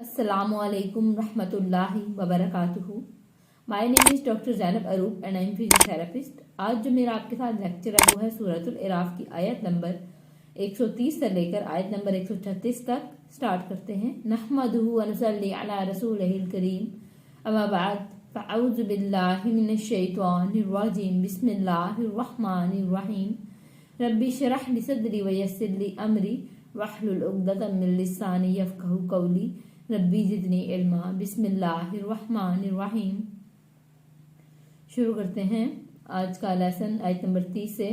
Assalamu alaikum rahmatullahi wa barakatuhu. My name is Dr. Zainab Aroop and I am physiotherapist. आज जो मेरा आपके साथ लेक्चर है वो है सूरतुल इराफ की आयत नंबर 130 से लेकर आयत नंबर 136 तक। स्टार्ट करते हैं। नहमदुहु व नुसल्ली अला रसूलिहिल करीम, अम्मा बाद, फ़अऊज़ु बिल्लाहि मिनश शैतानिर रजीम, बिस्मिल्लाहिर रहमानिर रहीम, रब्बि इश्रह ली सदरी व यस्सिर ली अमरी वहलुल उक़दतम मिन लिसानी यफ़क़हू क़ौली, रब्बी ज़िदनी इल्मा, बिस्मिल्लाहिर रहमानिर रहीम। शुरू करते हैं आज का लेसन आयत नंबर 30 से।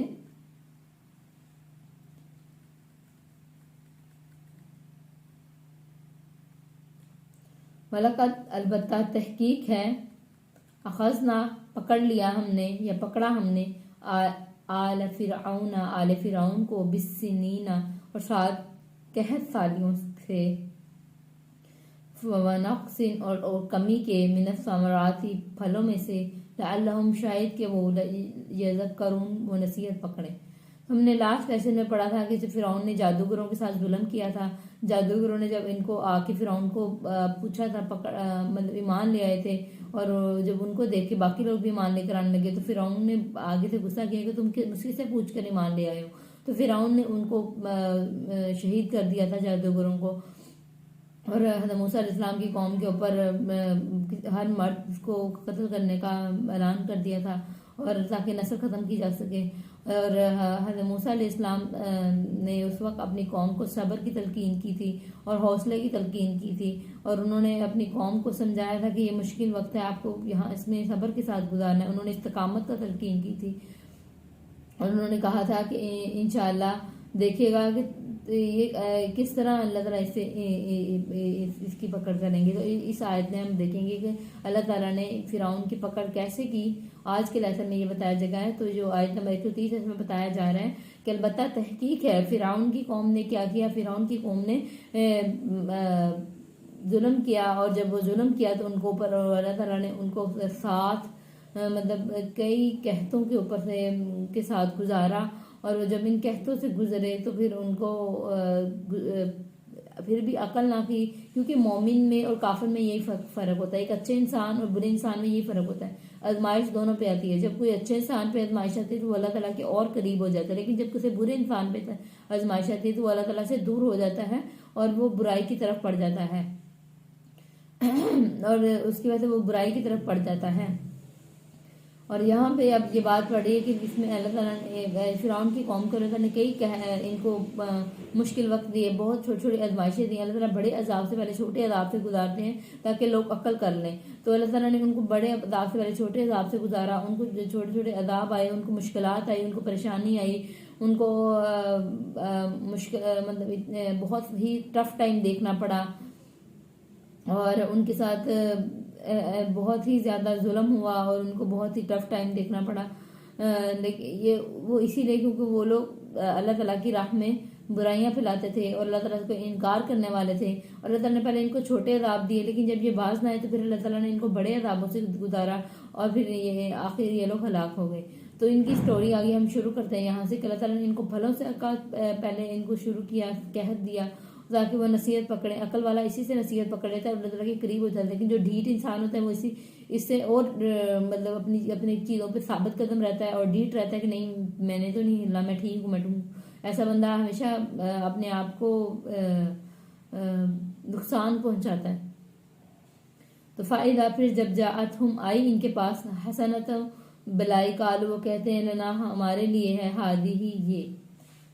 वलक़द अलबत्ता तहकीक है, अखज़ना पकड़ लिया हमने या पकड़ा हमने, आल फ़िरऔन को, बिस्सिनीना और 7 कहत सालियों से, वनक़्सिन और कमी के, मिनस समराती फलों में से, लअल्लहुम शायद के वो यज़क्करून वो नसीहत पकड़े। हमने लास्ट लेसन में पढ़ा था कि जब फ़िरऔन ने जादूगरों के साथ जुल्म किया था, जादूगरों ने जब इनको आके फ़िरऔन को पूछा था, मतलब ईमान ले आए थे, और जब उनको देख के बाकी लोग भी ईमान लेकर आने लगे तो फ़िरऔन ने आगे से गुस्सा किया कि तुम किससे पूछ कर ईमान ले आए हो। तो फ़िरऔन ने उनको शहीद कर दिया था जादूगरों को, और हज़रत मूसा अलैहिस्सलाम की कौम के ऊपर हर मर्द को कत्ल करने का ऐलान कर दिया था, और ताकि नस्ल ख़त्म की जा सके। और हज़रत मूसा अलैहिस्सलाम ने उस वक्त अपनी कौम को सब्र की तलकीन की थी और हौसले की तलकीन की थी, और उन्होंने अपनी कौम को समझाया था कि ये मुश्किल वक्त है, आपको यहाँ इसमें सब्र के साथ गुजारना है। उन्होंने इस्तिकामत का तलकीन की थी, और उन्होंने कहा था कि इंशाअल्लाह देखिएगा कि ये किस तरह अल्लाह ताला इससे इसकी पकड़ करेंगे। तो इस आयत में हम देखेंगे कि अल्लाह ताला ने फ़िरऔन की पकड़ कैसे की। आज के लेसन में ये बताया जगह है। तो जो आयत नंबर 130 इसमें बताया जा रहा है कि अलबत्ता तहकीक है, फ़िरऔन की कौम ने क्या किया। फ़िरऔन की कौम ने जुल्म किया, और जब वो जुल्म किया तो उनको ऊपर अल्लाह ताला ने उनको साथ मतलब कई कहतों के ऊपर से के साथ गुजारा, और वो जब इन कहतों से गुजरे तो फिर उनको फिर भी अकल ना की, क्योंकि मोमिन में और काफिर में यही फ़र्क होता है। एक अच्छे इंसान और बुरे इंसान में यही फ़र्क होता है। आजमाइश दोनों पे आती है। जब कोई अच्छे इंसान पे आजमाइश आती है तो वो अल्लाह ताला के और करीब हो जाता है, लेकिन जब किसी बुरे इंसान पे आजमाइश आती है तो वो अल्लाह ताला से दूर हो जाता है और वो बुराई की तरफ पड़ जाता है और उसकी वजह से वो बुराई की तरफ पड़ जाता है। और यहाँ पे अब ये बात पड़ी है कि जिसमें अल्लाह ताला ने फ़िरऔन की कौम को अल्लाह ताला ने कई इनको मुश्किल वक्त दिए, बहुत छोटी छोटी आजमाइशें दी। अल्लाह ताला बड़े अजाब से पहले छोटे अजाब से गुजारते हैं ताकि लोग अक्ल कर लें। तो अल्लाह ताला ने उनको बड़े अजाब से पहले छोटे अजाब से गुजारा। उनको छोटे छोटे अजाब आए, उनको मुश्किलात आई, उनको परेशानी आई, उनको मुश्किल मतलब बहुत ही टफ टाइम देखना पड़ा, और उनके साथ बहुत ही ज़्यादा जुल्म हुआ और उनको बहुत ही टफ टाइम देखना पड़ा। लेकिन ये वो इसीलिए क्योंकि वो लोग अल्लाह ताला की राह में बुराइयां फैलाते थे और अल्लाह ताला को इनकार करने वाले थे। और अल्लाह ताला ने पहले इनको छोटे अजाब दिए, लेकिन जब ये बाज ना आए तो फिर अल्लाह ताला ने इनको बड़े अजाबों से गुजारा, और फिर ये आखिर ये लोग हलाक हो गए। तो इनकी स्टोरी आगे हम शुरू करते हैं यहाँ से। अल्लाह ताला ने इनको फलों से पहले इनको शुरू किया, कहत दिया ताकि वो नसीहत पकड़े। अकल वाला इसी से नसीहत पकड़ लेता है, अल्लाह ताला के करीब हो जाता है। लेकिन जो ढीठ इंसान होता है वो इससे और मतलब अपनी चीज़ों पे साबित कदम रहता है और ढीठ रहता है कि नहीं मैंने तो नहीं हिलना, मैं ठीक हूँ, मैं ठीक। ऐसा बंदा हमेशा अपने आप को नुकसान पहुंचाता है। तो फ़ायदा फिर जब जात हम आई इनके पास, हसनत बलाई काल, वो कहते हैं लना हमारे लिए है, हादी ही ये।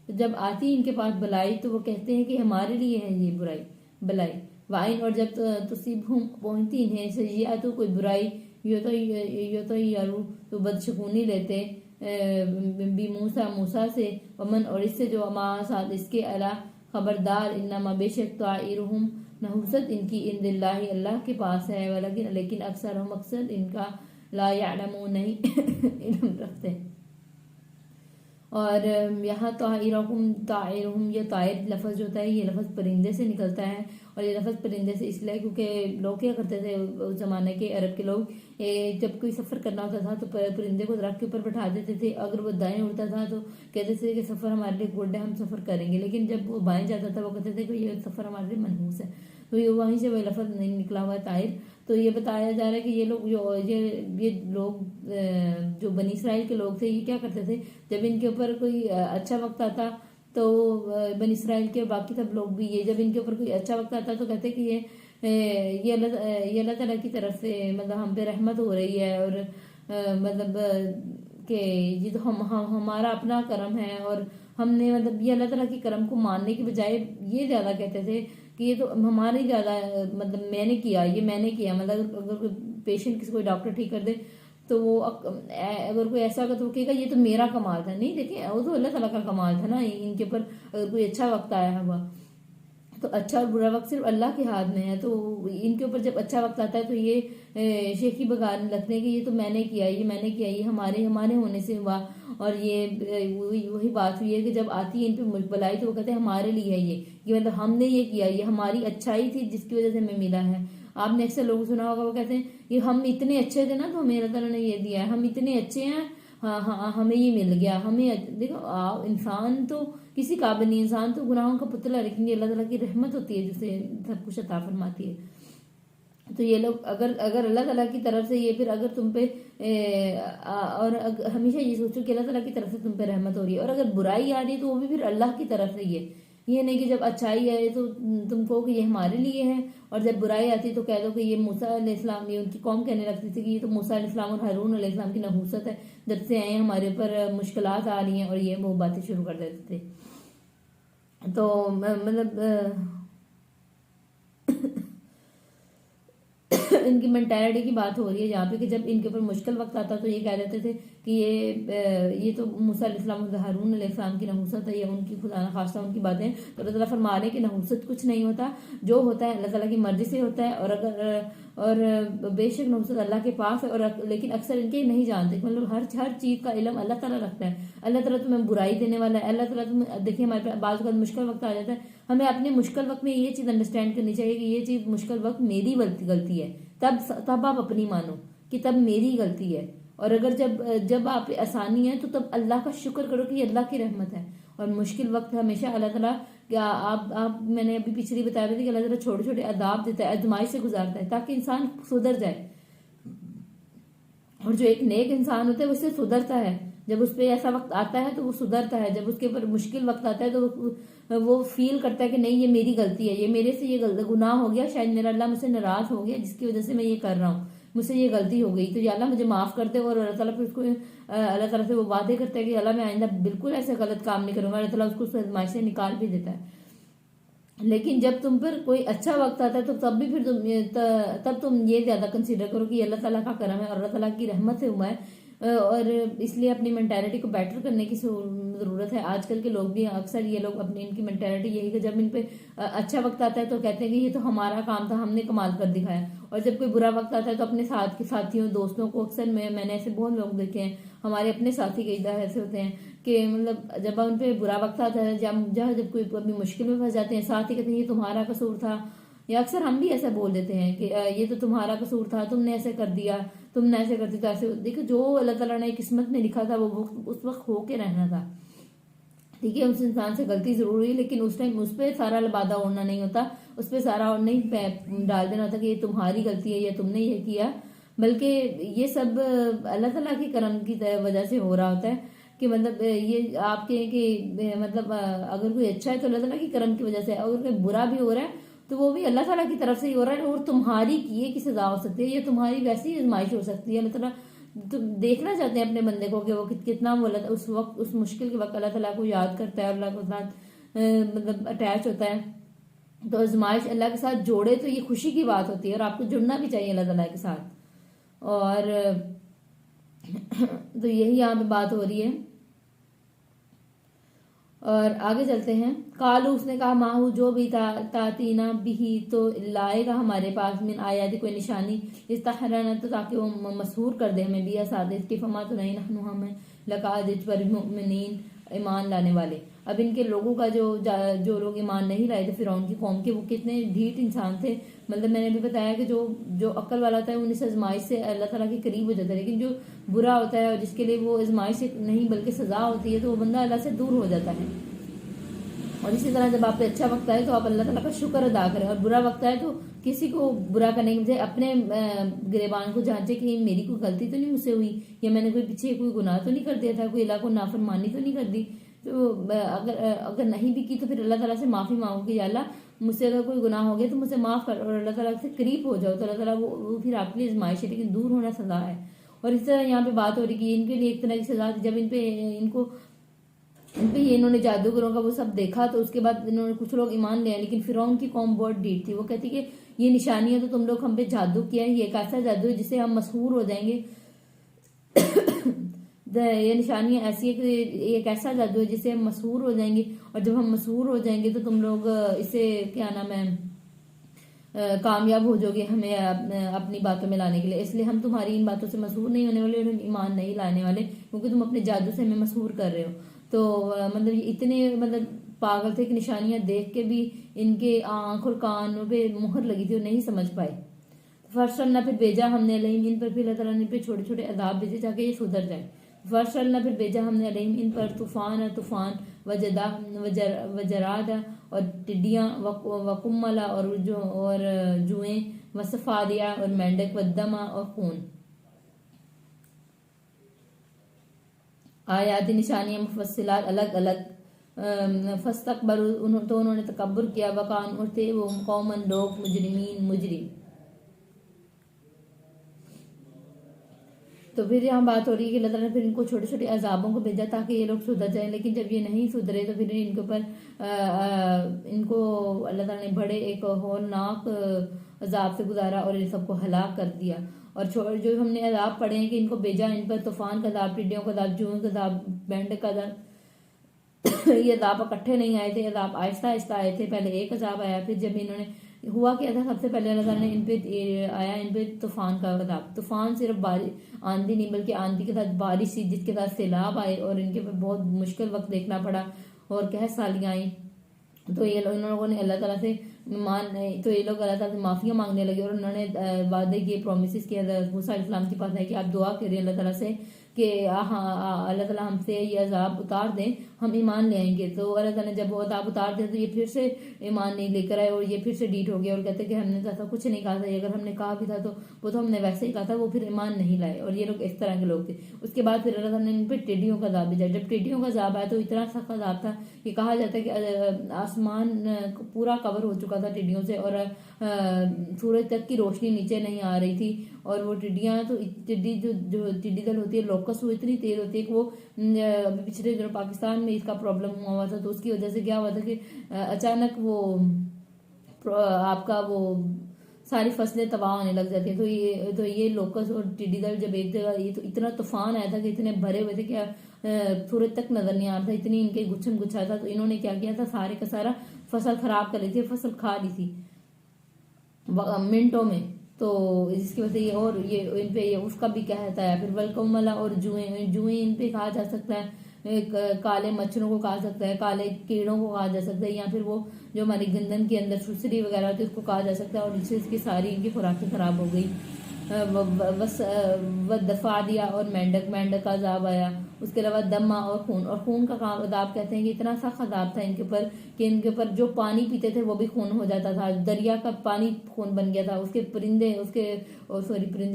तो जब आती इनके पास बलाई तो वो कहते हैं कि हमारे लिए है ये बुराई बलाई। वाइन और जब तुसीब हम पहुंचती इन्हें सजिया तो कोई बुराई, यो तो यारू तो बदशगुनी लेते भी मूसा से, वमन और इससे जो अमा साथ इसके अला, खबरदार इन्नमा बेशक ताइरुहुम नहुसत इनकी इन दिल्लाही अल्लाह के पास है, लेकिन अक्सर हम अक्सर इनका ला यालमून नहीं इल्म रखते। और यहाँ ताइरुहुम ये ताइर लफ्ज़ जो होता है ये लफ्ज़ परिंदे से निकलता है, और ये लफ्ज़ परिंदे से इसलिए क्योंकि लोग क्या करते थे उस ज़माने के अरब के लोग, जब कोई सफ़र करना होता था तो परिंदे को दरख्त के ऊपर बैठा देते थे। अगर वो दाएं उड़ता था तो कहते थे कि सफ़र हमारे लिए गुड है, हम सफ़र करेंगे, लेकिन जब वो बाएं जाता था वो कहते थे कि ये सफ़र हमारे लिए मनहूस है। तो ये वहीं से वही लफ्ज़ नहीं निकला हुआ है ताहिर। तो ये बताया जा रहा है कि ये लोग ये लोग जो बनी इसराइल के लोग थे, ये क्या करते थे, जब इनके ऊपर कोई अच्छा वक्त आता तो बनी इसराइल के बाकी सब लोग भी, ये जब इनके ऊपर कोई अच्छा वक्त आता तो कहते कि ये अल्लाह ताला की तरफ से मतलब हम पे रहमत हो रही है, और मतलब कि ये तो हमारा अपना करम है, और हमने मतलब ये अल्लाह ताला के करम को मानने के बजाय ये ज़्यादा कहते थे कि ये तो हमारे ज़्यादा मतलब मैंने किया मतलब अगर पेशेंट किसी कोई डॉक्टर ठीक कर दे तो वो अगर कोई ऐसा अगर तो कहेगा ये तो मेरा कमाल था। नहीं, देखिए वो तो अल्लाह ताला का कमाल था ना इनके ऊपर। अगर कोई अच्छा वक्त आया हुआ तो अच्छा और बुरा वक्त सिर्फ अल्लाह के हाथ में है। तो इनके ऊपर जब अच्छा वक्त आता है तो ये शेखी बगाने लगते हैं कि ये तो मैंने किया, ये हमारे होने से हुआ। और ये वही बात हुई है कि जब आती है इन पे बलाई तो वो कहते हैं हमारे लिए है ये मतलब हमने ये किया, ये हमारी अच्छाई थी जिसकी वजह से हमें मिला है। आपने अक्सर लोगों को सुना होगा, वो कहते हैं ये हम इतने अच्छे थे ना तो हमें अल्लाह ताला ने ये दिया है, हम इतने अच्छे हैं, हाँ हमें ये मिल गया। हमें देखो इंसान तो किसी काबिल नहीं, इंसान तो गुनाहों का पुतला, लेकिन ये अल्लाह ताला की रहमत होती है जिसे सब कुछ अता फरमाती है। तो ये लोग अगर अल्लाह ताला की तरफ से ये फिर अगर तुम पे हमेशा ये सोचो कि अल्लाह ताला की तरफ से तुम पे रहमत हो रही है, और अगर बुराई आ रही है तो वो भी फिर अल्लाह की तरफ से ही है। ये नहीं कि जब अच्छाई है तो तुम कहो कि ये हमारे लिए है, और जब बुराई आती तो कह दो कि ये मूसा अलैहिस्सलाम, ये उनकी कौम कहने लगती थी कि ये तो मूसा अलैहिस्सलाम और हारून अलैहिस्सलाम की नहूसत है, जब से आए हमारे ऊपर मुश्किलात आ रही हैं, और ये वो बातें शुरू कर देते थे। तो मतलब इनकी मेंटालिटी की बात हो रही है यहाँ पे कि जब इनके ऊपर मुश्किल वक्त आता तो ये कह देते थे कि ये तो मूसा अलैहिस्सलाम और हारून अलैहिस्सलाम की नहूसत है, या उनकी खुदा न खास्ता उनकी बातें। तो अल्लाह ताला फरमा रहे कि नहूसत कुछ नहीं होता, जो होता है अल्लाह ताला की मर्जी से होता है, और बेशक नहूसत अल्लाह के पास है, और लेकिन अक्सर इनके नहीं जानते। मतलब हर चीज़ का इल्म अल्लाह ताला रखता है। अल्लाह ताला तुम्हें बुराई देने वाला है, अल्लाह ताला तुम्हें, देखिए हमारे पास बाद मुश्किल वक्त आ जाता है, हमें अपने मुश्किल वक्त में ये चीज़ अंडरस्टैंड करनी चाहिए कि ये चीज़ मुश्किल वक्त मेरी गलती है, तब आप अपनी मानो कि तब मेरी गलती है। और अगर जब आप आसानी है तो तब अल्लाह का शुक्र करो कि अल्लाह की रहमत है। और मुश्किल वक्त हमेशा अल्लाह ताला क्या आप मैंने अभी पिछली बताया थी कि अल्लाह ताला छोटे छोटे अदाब देता है, आजमाइश से गुजारता है ताकि इंसान सुधर जाए। और जो एक नेक इंसान होता है वो उससे सुधरता है, जब उस पर ऐसा वक्त आता है तो वो सुधरता है, जब उसके ऊपर मुश्किल वक्त आता है तो वो फील करता है कि नहीं ये मेरी गलती है, ये मेरे से ये गुनाह हो गया, शायद मेरा अल्लाह मुझसे नाराज हो गया जिसकी वजह से मैं ये कर रहा हूँ, मुझसे ये गलती हो गई, तो या अल्लाह मुझे माफ करते। और अल्लाह ताला फिर उसको अल्लाह ताला से वो वादे करता है कि अल्लाह मैं आइंदा बिल्कुल ऐसे गलत काम नहीं करूंगा, अल्लाह ताला उसको आजमाइश से निकाल भी देता है। लेकिन जब तुम पर कोई अच्छा वक्त आता है तो तब भी फिर तब तुम ये ज्यादा कंसीडर करो कि अल्लाह ताला का करम है और अल्लाह ताला की रहमत से हुआ है। और इसलिए अपनी मेंटालिटी को बेटर करने की जरूरत है। आजकल के लोग भी अक्सर ये लोग अपनी इनकी मेंटालिटी यही कि जब इन पे अच्छा वक्त आता है तो कहते हैं कि ये तो हमारा काम था, हमने कमाल कर दिखाया। और जब कोई बुरा वक्त आता है तो अपने साथ के साथियों दोस्तों को, अक्सर मैंने ऐसे बहुत लोग देखे हैं, हमारे अपने साथी कई दफा ऐसे होते हैं कि मतलब जब उन पे बुरा वक्त आता है, जब कोई अपनी मुश्किल में फंस जाते हैं, साथ ही कहते हैं ये तुम्हारा कसूर था, या अक्सर हम भी ऐसा बोल देते हैं कि ये तो तुम्हारा कसूर था, तुमने ऐसे कर दिया, तुमने ऐसे कर दिया। तो ऐसे देखो जो अल्लाह ताला ने किस्मत में लिखा था वो उस वक्त होके रहना था। ठीक है, उस इंसान से गलती जरूर हुई, लेकिन उस टाइम उस पर सारा लबादा ओढ़ना नहीं होता, उस पर सारा और नहीं डाल देना होता कि ये तुम्हारी गलती है या तुमने ये किया, बल्कि ये सब अल्लाह ताला के करम की वजह से हो रहा होता है। कि मतलब ये आपके कि मतलब अगर कोई अच्छा है तो अल्लाह ताला की करम की वजह से, अगर कोई बुरा भी हो रहा है तो वो भी अल्लाह ताला की तरफ से ही हो रहा है, और तुम्हारी किए की सजा हो सकती है, या तुम्हारी वैसी आजमाइश हो सकती है। अल्लाह ताला तो देखना चाहते हैं अपने बंदे को कि वो कितना वो उस वक्त उस मुश्किल के वक्त अल्लाह ताला को याद करता है, अल्लाह के साथ मतलब अटैच होता है। तो आजमाइश अल्लाह के साथ जोड़े तो ये खुशी की बात होती है, और आपको जुड़ना भी चाहिए अल्लाह ताला के साथ। और तो यही यहाँ पे बात हो रही है। और आगे चलते हैं। कालू, उसने कहा, माहू जो भी तातीना भी तो लाएगा हमारे पास, मिन आयाति कोई निशानी, इस तहराना तो ताकि वो मशहूर कर दे हमें, बिया सादिस की फमा तो नहीं नहनु हमें लकादिज पर मुमिनीन, ईमान लाने वाले। अब इनके लोगों का जो लोग ईमान नहीं लाए थे फिरौन की कौम के, वो कितने ढीठ इंसान थे। मतलब मैंने भी बताया कि जो अक्ल वाला होता है उन्हें आजमाइश से अल्लाह ताला के करीब हो जाता है, लेकिन जो बुरा होता है और जिसके लिए वो आजमाइश नहीं बल्कि सजा होती है तो वो बंदा अल्लाह से दूर हो जाता है। اور اسی طرح جب آپ پہ اچھا وقت آئے تو آپ اللہ تعالیٰ کا شکر ادا کریں، اور برا وقت آئے تو کسی کو برا کرنے کے بجائے اپنے گریبان کو جانچے کہ میری کوئی غلطی تو نہیں مجھ سے ہوئی، یا میں نے کوئی پیچھے کوئی گناہ تو نہیں کر دیا تھا، کوئی اللہ کو نافرمانی تو نہیں کر دی. تو اگر نہیں بھی کی تو پھر اللہ تعالیٰ سے معافی مانگو کہ یا اللہ مجھ سے اگر کوئی گناہ ہو گیا تو مجھ سے معاف کر، اور اللہ تعالیٰ سے قریب ہو جاؤ تو اللہ تعالیٰ وہ پھر آپ کے لیے آزمائش ہے لیکن دور ہونا سزا ہے. اور اس طرح یہاں پہ بات ہو رہی کہ ان کے لیے ایک طرح کی سزا تھی، جب ان پہ انہوں نے جادوگروں کا وہ سب دیکھا تو اس کے بعد انہوں نے کچھ لوگ ایمان لیا، لیکن فرعون کی قوم بہت ڈیٹ تھی. وہ کہتی کہ یہ نشانیاں تو تم لوگ ہم پہ جادو کیا ہے، یہ ایک ایسا جادو ہے جس سے ہم مسحور ہو جائیں گے. یہ نشانیاں ایسی ہے کہ یہ ایک ایسا جادو ہے جس سے ہم مسحور ہو جائیں گے، اور جب ہم مسحور ہو جائیں گے تو تم لوگ اسے کیا نام ہے کامیاب ہو جاؤ گے ہمیں اپنی باتوں میں لانے کے لیے. اس لیے ہم تمہاری ان باتوں سے مسحور نہیں ہونے والے اور ایمان نہیں لانے والے، کیونکہ تم اپنے جادو سے ہمیں مسحور کر رہے ہو. تو مطلب اتنے پاگل تھے کہ نشانیاں دیکھ کے بھی ان کے آنکھ اور کان پہ مہر لگی تھی اور نہیں سمجھ پائے. فرشتنا پھر بھیجا ہم نے علیہم ان پر، پھر اللہ تعالیٰ نے پہ چھوٹے چھوٹے عذاب بھیجے تاکہ یہ سدھر جائے. فرشتنا پھر بھیجا ہم نے علیہم ان پر طوفان وجراد اور ٹڈیاں وقملا اور جوئیں وصفادیا اور مینڈک ودما اور خون. آیات نشانیاں مفصلات الگ الگ. فاستکبروا تو انہوں نے تکبر کیا، وکان اور تھے وہ قومن لوگ مجرم. تو پھر یہاں بات ہو رہی ہے کہ اللہ تعالیٰ نے پھر ان کو چھوٹے چھوٹے عذابوں کو بھیجا تاکہ یہ لوگ سدھر جائیں، لیکن جب یہ نہیں سدھرے تو پھر ان کے اوپر ان کو اللہ تعالیٰ نے بڑے ایک ہولناک عذاب سے گزارا اور ان سب کو ہلاک کر دیا. اور جو ہم نے عذاب پڑھے ہیں کہ ان کو بھیجا ان پر طوفان کا عذاب، ٹڈیوں کا عذاب، جوؤں کا عذاب، بینڈ کا عذاب، یہ عذاب اکٹھے نہیں آئے تھے، عذاب آہستہ آہستہ آئے تھے. پہلے ایک عذاب آیا، پھر جب انہوں نے ہوا کیا تھا سب سے پہلے اللہ تعالیٰ نے ان پہ طوفان کا عذاب. طوفان صرف آندھی نہیں بلکہ آندھی کے ساتھ بارش تھی جس کے ساتھ سیلاب آئے اور ان کے بہت مشکل وقت دیکھنا پڑا اور قحط سالیاں آئیں. تو ان لوگوں نے اللہ تعالیٰ سے تو یہ لوگ اللہ تعالیٰ سے معافیاں مانگنے لگے اور انہوں نے وعدے کیے، پرومسز کیے. موسیٰ علیہ السلام کے پاس ہے کہ آپ دعا کریں اللہ تعالیٰ سے کہ اللہ تعالیٰ ہم سے یہ عذاب اتار دیں، ہم ایمان لے آئیں گے. تو اللہ تعالیٰ نے جب وہ عذاب اتار دیا تو یہ پھر سے ایمان نہیں لے کر آئے اور یہ پھر سے ڈیٹ ہو گیا اور کہتے کہ ہم نے ایسا کچھ نہیں کہا تھا، اگر ہم نے کہا بھی تھا تو وہ تو ہم نے ویسے ہی کہا تھا. وہ پھر ایمان نہیں لائے اور یہ لوگ اس طرح کے لوگ تھے. اس کے بعد پھر اللہ تعالیٰ نے ان پہ ٹڈیوں کا عذاب بھیجا. جب ٹڈیوں کا عذاب آیا تو اتنا سخت عذاب تھا کہ کہا جاتا ہے کہ آسمان پورا کور ہو چکا تھا ٹڈیوں سے اور سورج تک کی روشنی نیچے نہیں آ رہی تھی. اور وہ ٹڈیاں تو جو ٹڈی دل ہوتی ہے لوکس، وہ اتنی تیز ہوتی ہے کہ وہ پچھلے دنوں پاکستان میں اس کا پرابلم ہوا تھا. تو اس کی وجہ سے کیا ہوا تھا کہ اچانک وہ آپ کا وہ ساری فصلیں تباہ ہونے لگ جاتی ہیں. تو یہ لوکس اور ٹڈی دل جب ایک جگہ، یہ تو اتنا طوفان آیا تھا کہ اتنے بھرے ہوئے تھے کہ سورج تک نظر نہیں آ رہا تھا، اتنی ان کے گچھم گچھا تھا. تو انہوں نے کیا کیا تھا، سارے کا سارا فصل خراب کر لی تھی، فصل کھا لی تھی منٹوں میں. تو اس کی وجہ سے اور یہ ان پہ اس کا بھی کہتا ہے. پھر ولکملا اور جوئیں ان پہ کہا جا سکتا ہے، کالے مچھروں کو کہا سکتا ہے، کالے کیڑوں کو کہا جا سکتا ہے، یا پھر وہ جو ہماری گندن کے اندر سسری وغیرہ ہوتی ہے اس کو کہا جا سکتا ہے. اور جس سے اس کی ساری ان کی خوراکیں خراب ہو گئی. دفاع دیا اور مینڈک کا عذاب آیا. اس کے علاوہ دما اور خون کا عذاب کہتے ہیں کہ اتنا سخت عذاب تھا ان کے اوپر کہ ان کے اوپر جو پانی پیتے تھے وہ بھی خون ہو جاتا تھا. دریا کا پانی خون بن گیا تھا. اس کے پرندے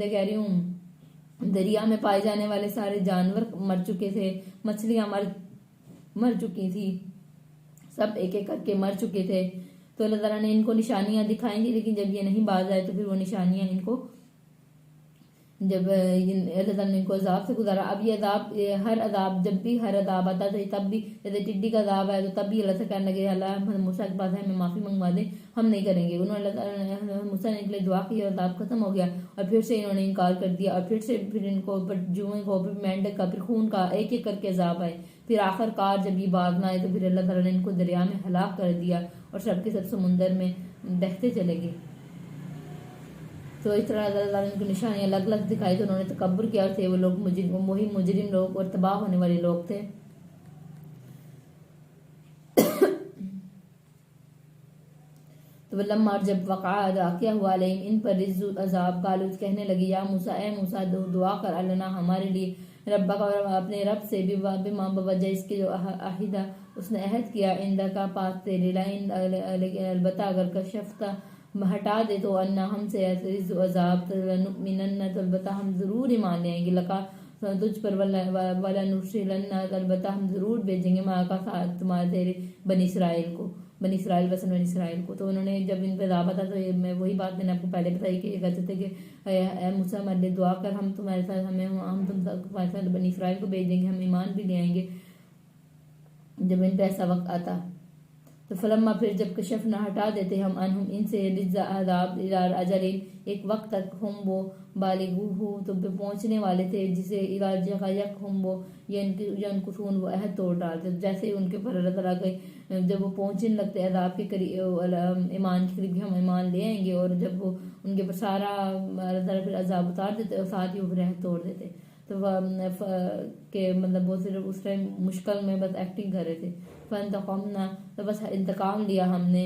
کہہ رہی ہوں، دریا میں پائے جانے والے سارے جانور مر چکے تھے، مچھلیاں مر چکی تھی، سب ایک ایک کر کے مر چکے تھے. تو اللہ تعالیٰ نے ان کو نشانیاں دکھائیں گی، لیکن جب یہ نہیں باز آئے تو پھر وہ نشانیاں ان کو جب اللہ تعالیٰ نے ان کو عذاب سے گزارا. اب یہ عذاب ہر عذاب جب بھی ہر عذاب آتا تھا تب بھی جیسے ٹڈی کا عذاب ہے تو تب بھی اللہ سے کہنے لگے اللہ موسیٰ کے پاس ہے ہمیں معافی منگوا دیں، ہم نہیں کریں گے. انہوں نے اللہ تعالیٰ نے موسیٰ نے ان کے لیے دعا کی اور عذاب ختم ہو گیا اور پھر سے انہوں نے انکار کر دیا. اور پھر ان کو جوئیں کو، پھر مینڈک کا، پھر خون کا، ایک ایک کر کے عذاب آئے. پھر آخر کار جب یہ باز نہ آئے تو پھر اللہ تعالیٰ نے ان کو دریا میں ہلاک کر دیا اور سب کے سب سمندر میں بہتے چلے گئے. تو اس طرح اللہ تعالیٰ نے ان کو نشانیاں الگ الگ دکھائی. تو انہوں نے تکبر کیا تھے وہ لوگ وہی مجرم لوگ اور تباہ ہونے والے لوگ تھے. تو لما جب واقعہ ہوا علیہم ان پر رجز عذاب، قالوا کہنے لگی یا موسیٰ، اے موسیٰ دعا کر لنا ہمارے لیے ربک اور اپنے رب سے بما بوجہ اس کے جو عہدہ اس نے عہد کیا عندہ کا پاس تیرے لائن، لیکن البتہ اگر کشفتہ ہٹا دے تو انا ہم سے عذاب لنؤمنن، تو البتہ ہم ضرور ایمان لے آئیں گے، لکا تجھ پر ولنرسلن، البتہ ہم ضرور بھیجیں گے ماں کا ساتھ تمہارے تیرے بنی اسرائیل کو، بنی اسرائیل بنی اسرائیل کو۔ تو انہوں نے جب ان پہ عذاب آتا تو میں وہی بات میں نے آپ کو پہلے بتائی کہ یہ کہتے تھے کہ اے موسیٰ ہمارے لیے دعا کر، ہم تمہارے ساتھ ہم تمہارے ساتھ بنی اسرائیل کو بھیج دیں گے، ہم ایمان بھی لے آئیں گے جب ان پہ ایسا وقت آتا۔ تو فلما پھر جب کشفنا ہٹا دیتے ہم عنہم ان سے رجز عذاب الی اجل، ایک وقت تک ہم وہ بالغوہ تو پہ پہنچنے والے تھے، جسے الی ہم وہ ینکثون وہ عہد توڑ ڈالتے، جیسے ان کے پر اللہ تعالیٰ کے جب وہ پہنچنے لگتے عذاب کے قریب، ایمان کے قریب ہم ایمان لے آئیں گے، اور جب وہ ان کے پر سارا اللہ تعالیٰ پھر عذاب اتار دیتے اور ساتھ ہی وہ عہد توڑ دیتے، تو کہ مطلب وہ صرف اس ٹائم مشکل میں بس ایکٹنگ کر رہے تھے۔ فانتقمنا تو بس انتقام لیا ہم نے،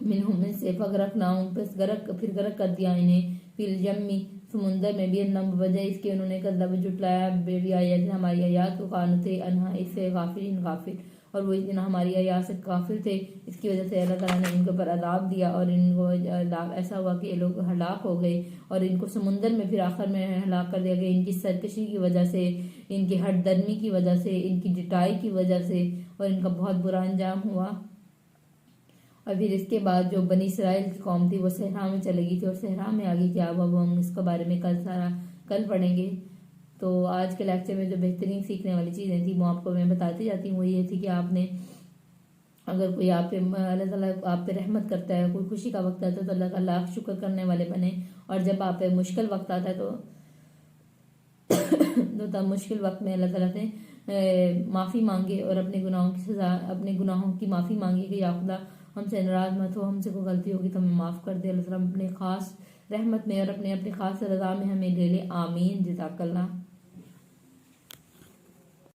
منہم ان سے، فغرقنا پھر غرق کر دیا انہیں، فی الجمی سمندر میں، بھی اللہ بجائے اس کے انہوں نے کذب جھٹلایا بے آیات ہماری آیات کو، کانوا تھے انہا اس سے غافلین غافل، اور وہ اتنا ہماری آیات سے غافل تھے، اس کی وجہ سے اللہ تعالیٰ نے ان کے اوپر عذاب دیا، اور ان کو ایسا ہوا کہ یہ لوگ ہلاک ہو گئے، اور ان کو سمندر میں پھر آخر میں ہلاک کر دیا گیا، ان کی سرکشی کی وجہ سے، ان کی ہٹ درمی کی وجہ سے، ان کی ڈٹائی کی وجہ سے، اور ان کا بہت برا انجام ہوا۔ اور پھر اس کے بعد جو بنی اسرائیل کی قوم تھی وہ صحرا میں چلے گئی تھی، اور صحرا میں آگے کیا ہوا وہ ہم اس کے بارے میں کل پڑھیں گے۔ تو آج کے لیکچر میں جو بہترین سیکھنے والی چیزیں تھیں وہ آپ کو میں بتاتی جاتی ہوں، وہ یہ تھی کہ آپ نے اگر کوئی آپ پہ اللہ تعالیٰ آپ پہ رحمت کرتا ہے، کوئی خوشی کا وقت آتا ہے تو اللہ کا لاکھ شکر کرنے والے بنے، اور جب آپ پہ مشکل وقت آتا ہے تو تب مشکل وقت میں اللہ تعالیٰ سے معافی مانگے، اور اپنے گناہوں کی سزا، اپنے گناہوں کی معافی مانگے کہ یا خدا ہم سے ناراض مت ہو، ہم سے کوئی غلطی ہوگی تو ہمیں معاف کر دے، اللہ تعالیٰ اپنے خاص رحمت میں اور اپنے خاص رضا میں ہمیں لے لے، آمین، جزاک اللہ۔